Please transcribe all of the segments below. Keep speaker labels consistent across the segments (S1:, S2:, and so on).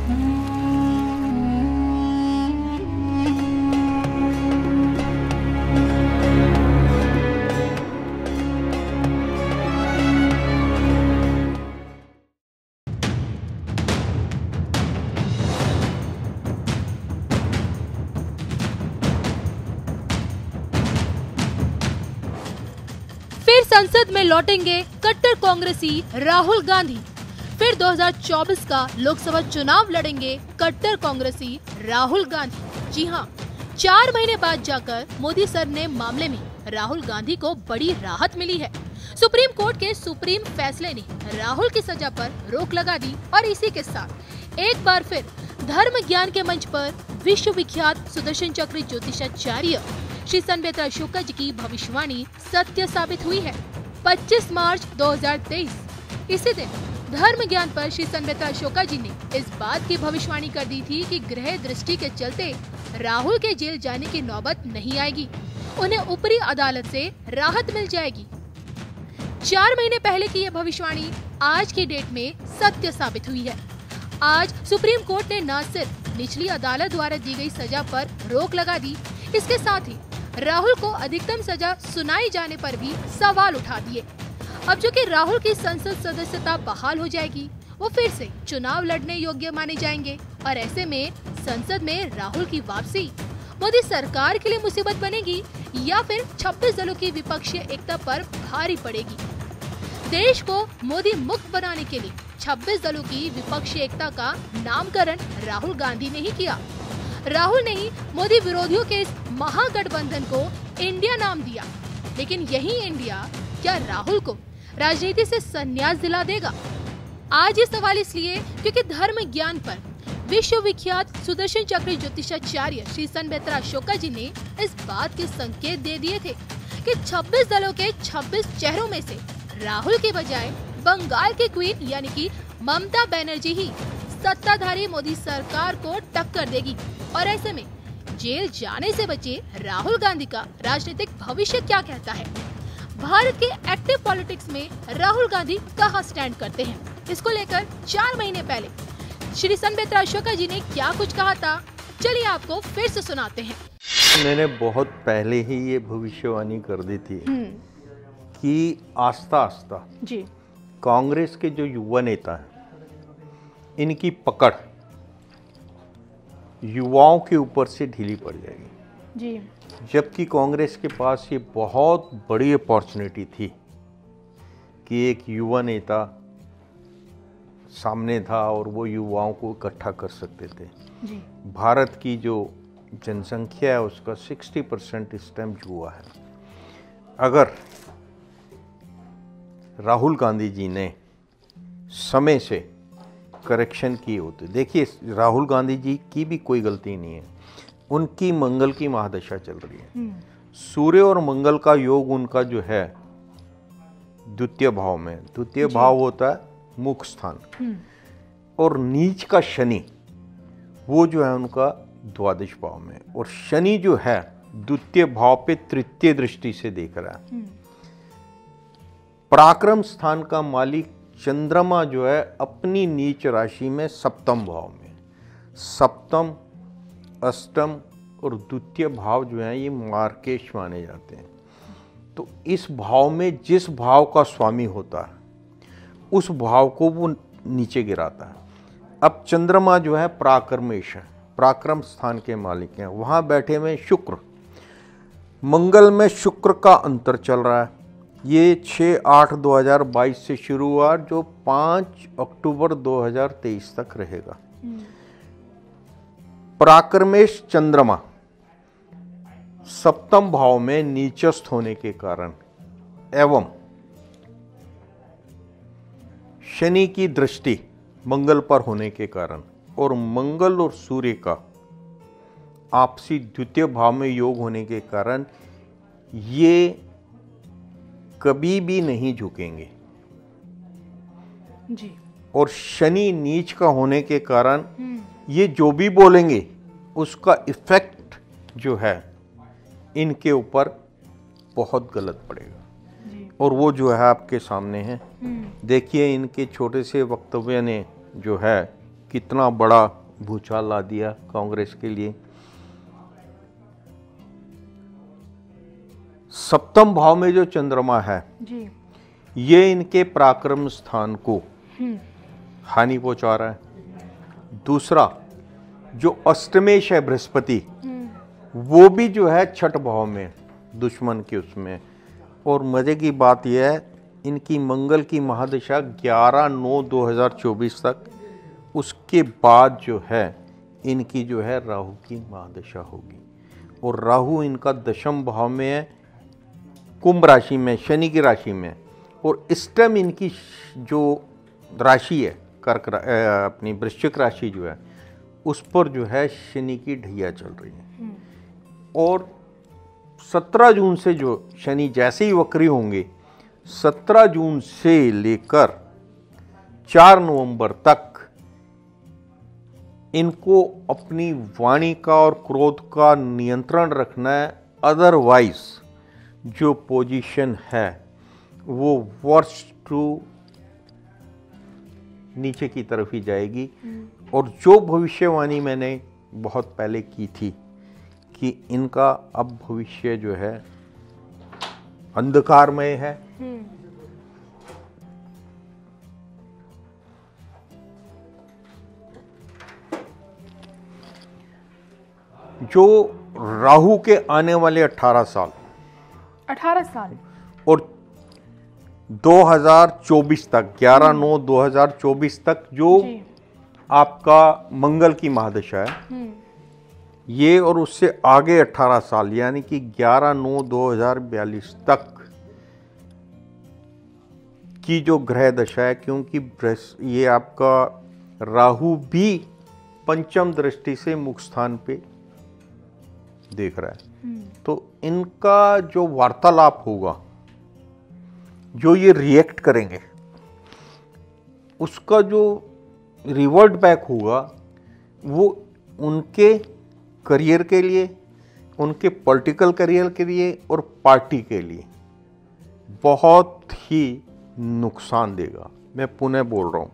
S1: फिर संसद में लौटेंगे कट्टर कांग्रेसी राहुल गांधी। फिर 2024 का लोकसभा चुनाव लड़ेंगे कट्टर कांग्रेसी राहुल गांधी। जी हाँ, 4 महीने बाद जाकर मोदी सर ने मामले में राहुल गांधी को बड़ी राहत मिली है। सुप्रीम कोर्ट के सुप्रीम फैसले ने राहुल की सजा पर रोक लगा दी और इसी के साथ एक बार फिर धर्म ज्ञान के मंच पर विश्व विख्यात सुदर्शन चक्र ज्योतिषाचार्य श्री संबेत्रा शुक्ला जी की भविष्यवाणी सत्य साबित हुई है। 25 मार्च 2023 इसी दिन धर्म ज्ञान पर श्री संबेत्रा शुक्ला जी ने इस बात की भविष्यवाणी कर दी थी कि ग्रह दृष्टि के चलते राहुल के जेल जाने की नौबत नहीं आएगी, उन्हें ऊपरी अदालत से राहत मिल जाएगी। 4 महीने पहले की यह भविष्यवाणी आज की डेट में सत्य साबित हुई है। आज सुप्रीम कोर्ट ने न सिर्फ निचली अदालत द्वारा दी गई सजा पर रोक लगा दी, इसके साथ ही राहुल को अधिकतम सजा सुनाई जाने पर भी सवाल उठा दिए। अब जो कि राहुल की संसद सदस्यता बहाल हो जाएगी, वो फिर से चुनाव लड़ने योग्य माने जाएंगे और ऐसे में संसद में राहुल की वापसी मोदी सरकार के लिए मुसीबत बनेगी या फिर 26 दलों की विपक्षीय एकता पर भारी पड़ेगी। देश को मोदी मुक्त बनाने के लिए 26 दलों की विपक्षी एकता का नामकरण राहुल गांधी ने ही किया। राहुल ने ही मोदी विरोधियों के इस महागठबंधन को इंडिया नाम दिया, लेकिन यही इंडिया क्या राहुल को राजनीति से संन्यास दिला देगा? आज ये सवाल इसलिए क्योंकि धर्म ज्ञान पर विश्व विख्यात सुदर्शन चक्र ज्योतिषाचार्य श्री संबेत्रा शुक्ला जी ने इस बात के संकेत दे दिए थे कि 26 दलों के 26 चेहरों में से राहुल के बजाय बंगाल की क्वीन यानी कि ममता बनर्जी ही सत्ताधारी मोदी सरकार को टक्कर देगी और ऐसे में जेल जाने से बचे राहुल गांधी का राजनीतिक भविष्य क्या कहता है? भारत के एक्टिव पॉलिटिक्स में राहुल गांधी कहां स्टैंड करते हैं? इसको लेकर 4 महीने पहले श्री संबेत्रा शुक्ला जी ने क्या कुछ कहा था, चलिए आपको फिर से सुनाते हैं।
S2: मैंने बहुत पहले ही ये भविष्यवाणी कर दी थी कि आस्ता आस्ता
S1: जी
S2: कांग्रेस के जो युवा नेता हैं, इनकी पकड़ युवाओं के ऊपर से ढीली पड़ जाएगी
S1: जी।
S2: जबकि कांग्रेस के पास ये बहुत बड़ी अपॉर्चुनिटी थी कि एक युवा नेता सामने था और वो युवाओं को इकट्ठा कर सकते थे
S1: जी।
S2: भारत की जो जनसंख्या है उसका 60% इस टाइम युवा है। अगर राहुल गांधी जी ने समय से करेक्शन किए होते, देखिए राहुल गांधी जी की भी कोई गलती नहीं है, उनकी मंगल की महादशा चल रही है। सूर्य और मंगल का योग उनका जो है द्वितीय भाव में, द्वितीय भाव होता है मुख स्थान, और नीच का शनि वो जो है उनका द्वादश भाव में, और शनि जो है द्वितीय भाव पे तृतीय दृष्टि से देख रहा है। पराक्रम स्थान का मालिक चंद्रमा जो है अपनी नीच राशि में सप्तम भाव में, सप्तम अष्टम और द्वितीय भाव जो है ये मार्केश माने जाते हैं। तो इस भाव में जिस भाव का स्वामी होता है उस भाव को वो नीचे गिराता है। अब चंद्रमा जो है पराक्रमेश है, पराक्रम स्थान के मालिक हैं, वहाँ बैठे हुए शुक्र, मंगल में शुक्र का अंतर चल रहा है। ये 6/8/2022 से शुरू हुआ जो 5 अक्टूबर 2023 तक रहेगा। पराक्रमेश चंद्रमा सप्तम भाव में नीचस्थ होने के कारण एवं शनि की दृष्टि मंगल पर होने के कारण और मंगल और सूर्य का आपसी द्वितीय भाव में योग होने के कारण ये कभी भी नहीं झुकेंगे
S1: जी।
S2: और शनि नीच का होने के कारण ये जो भी बोलेंगे उसका इफेक्ट जो है इनके ऊपर बहुत गलत पड़ेगा जी। और वो जो है आपके सामने है। देखिए इनके छोटे से वक्तव्य ने जो है कितना बड़ा भूचाल ला दिया कांग्रेस के लिए। सप्तम भाव में जो चंद्रमा है
S1: जी।
S2: ये इनके पराक्रम स्थान को हानि पहुंचा रहा है। दूसरा जो अष्टमेश है बृहस्पति, वो भी जो है छठ भाव में दुश्मन के उसमें। और मजे की बात यह है इनकी मंगल की महादशा 11/9/2024 तक, उसके बाद जो है इनकी जो है राहु की महादशा होगी। और राहु इनका दशम भाव में है, कुंभ राशि में, शनि की राशि में। और इस टाइम इनकी जो राशि है अपनी वृश्चिक राशि जो है उस पर जो है शनि की ढैया चल रही है। और 17 जून से जो शनि जैसे ही वक्री होंगे, 17 जून से लेकर 4 नवंबर तक इनको अपनी वाणी का और क्रोध का नियंत्रण रखना है। अदरवाइज जो पोजीशन है वो वर्ष टू नीचे की तरफ ही जाएगी। और जो भविष्यवाणी मैंने बहुत पहले की थी कि इनका अब भविष्य जो है अंधकारमय है, जो राहु के आने वाले 18 साल और 2024 तक 11/9/2024 तक जो आपका मंगल की महादशा है ये, और उससे आगे 18 साल यानी कि 11/9/2042 तक की जो ग्रह दशा है, क्योंकि ये आपका राहु भी पंचम दृष्टि से मुख स्थान पे देख रहा है। तो इनका जो वार्तालाप होगा, जो ये रिएक्ट करेंगे, उसका जो रिवर्ट बैक होगा वो उनके करियर के लिए, उनके पॉलिटिकल करियर के लिए और पार्टी के लिए बहुत ही नुकसान देगा। मैं पुनः बोल रहा हूं,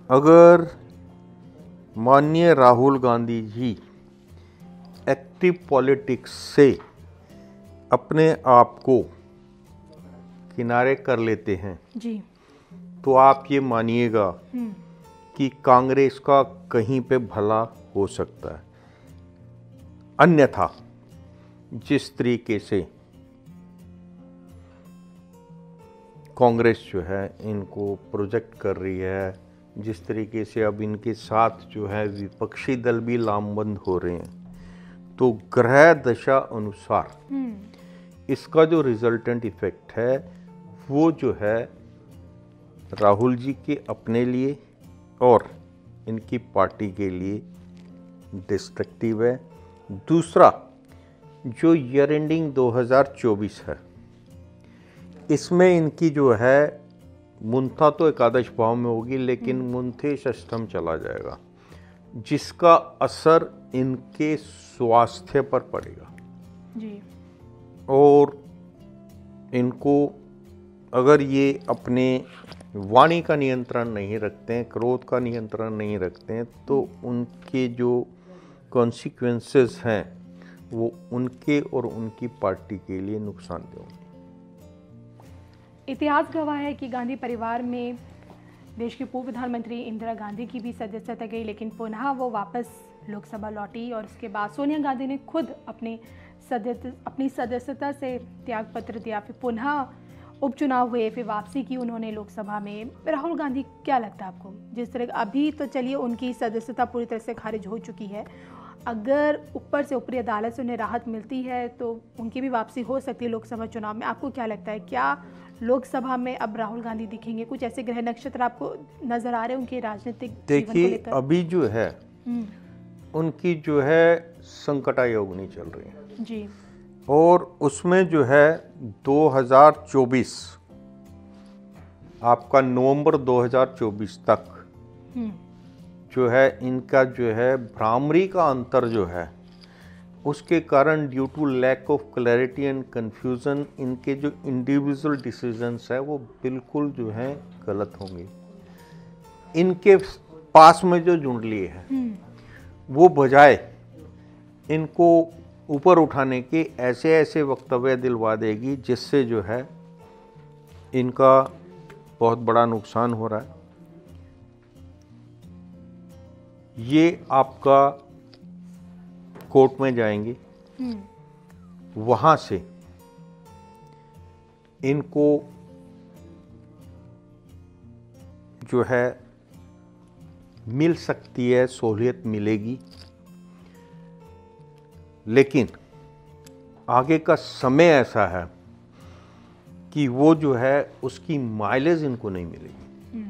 S2: अगर माननीय राहुल गांधी जी एक्टिव पॉलिटिक्स से अपने आप को किनारे कर लेते हैं
S1: जी,
S2: तो आप ये मानिएगा कि कांग्रेस का कहीं पे भला हो सकता है। अन्यथा जिस तरीके से कांग्रेस जो है इनको प्रोजेक्ट कर रही है, जिस तरीके से अब इनके साथ जो है विपक्षी दल भी लामबंद हो रहे हैं, तो ग्रह दशा अनुसार इसका जो रिजल्टेंट इफेक्ट है वो जो है राहुल जी के अपने लिए और इनकी पार्टी के लिए डिस्ट्रक्टिव है। दूसरा, जो ईयर एंडिंग 2024 है, इसमें इनकी जो है मुंथा तो एकादश भाव में होगी, लेकिन मुंथे षष्ठम चला जाएगा, जिसका असर इनके स्वास्थ्य पर पड़ेगा
S1: जी।
S2: और इनको अगर ये अपने वाणी का नियंत्रण नहीं रखते हैं, क्रोध का नियंत्रण नहीं रखते हैं, तो उनके जो कॉन्सिक्वेंसेस हैं वो उनके और उनकी पार्टी के लिए नुकसानदेह होंगे।
S1: इतिहास गवाह है कि गांधी परिवार में देश की पूर्व प्रधानमंत्री इंदिरा गांधी की भी सदस्यता गई, लेकिन पुनः वो वापस लोकसभा लौटी और उसके बाद सोनिया गांधी ने खुद अपनी सदस्यता से त्यागपत्र दिया, फिर पुनः उपचुनाव हुए, फिर वापसी की उन्होंने लोकसभा में। राहुल गांधी, क्या लगता है आपको, जिस तरह अभी तो चलिए उनकी सदस्यता पूरी तरह से खारिज हो चुकी है, अगर ऊपर से ऊपरी अदालत से उन्हें राहत मिलती है तो उनकी भी वापसी हो सकती है लोकसभा चुनाव में, आपको क्या लगता है, क्या लोकसभा में अब राहुल गांधी दिखेंगे? कुछ ऐसे ग्रह नक्षत्र आपको नजर आ रहे हैं उनके राजनीतिक जीवन को लेकर?
S2: देखिए, अभी जो है उनकी जो है संकटा योगिनी चल रही है
S1: जी,
S2: और उसमें जो है 2024 आपका नवंबर 2024 तक जो है इनका जो है भ्रामरी का अंतर जो है, उसके कारण due to lack of clarity and confusion इनके जो इंडिविजुअल डिसीजंस है वो बिल्कुल जो है गलत होंगे। इनके पास में जो जुंडली है वो बजाय इनको ऊपर उठाने के ऐसे ऐसे वक्तव्य दिलवा देगी जिससे जो है इनका बहुत बड़ा नुकसान हो रहा है। ये आपका कोर्ट में जाएंगे, वहां से इनको जो है मिल सकती है, सहूलियत मिलेगी, लेकिन आगे का समय ऐसा है कि वो जो है उसकी माइलेज इनको नहीं मिलेगी।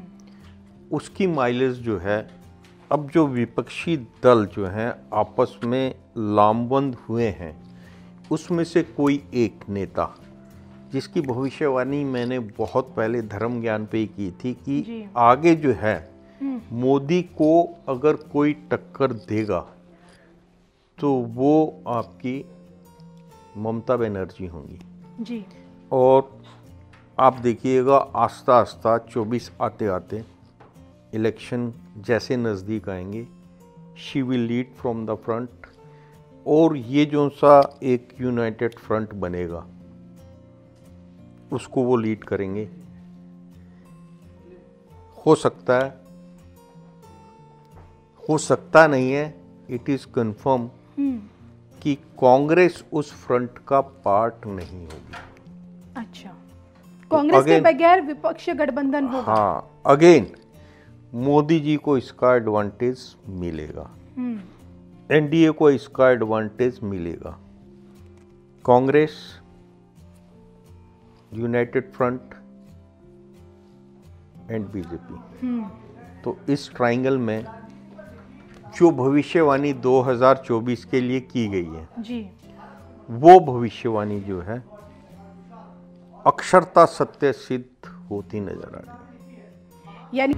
S2: उसकी माइलेज जो है, अब जो विपक्षी दल जो हैं आपस में लामबंद हुए हैं, उसमें से कोई एक नेता जिसकी भविष्यवाणी मैंने बहुत पहले धर्म ज्ञान पे ही की थी कि आगे जो है मोदी को अगर कोई टक्कर देगा तो वो आपकी ममता बनर्जी होंगी
S1: जी।
S2: और आप देखिएगा आस्ता आस्ता 24 आते आते इलेक्शन जैसे नज़दीक आएंगे, she will lead from the front, और ये जो सा एक यूनाइटेड फ्रंट बनेगा उसको वो लीड करेंगे। हो सकता है, हो सकता नहीं है, इट इज कंफर्म कि कांग्रेस उस फ्रंट का पार्ट नहीं होगी।
S1: अच्छा, कांग्रेस के बगैर विपक्ष गठबंधन होगा।
S2: हाँ, अगेन मोदी जी को इसका एडवांटेज मिलेगा, एनडीए को इसका एडवांटेज मिलेगा। Congress, United front end BJP, तो इस ट्रायंगल में जो भविष्यवाणी 2024 के लिए की गई है
S1: जी,
S2: वो भविष्यवाणी जो है अक्षरता सत्य सिद्ध होती नजर आ रही है।
S1: यानी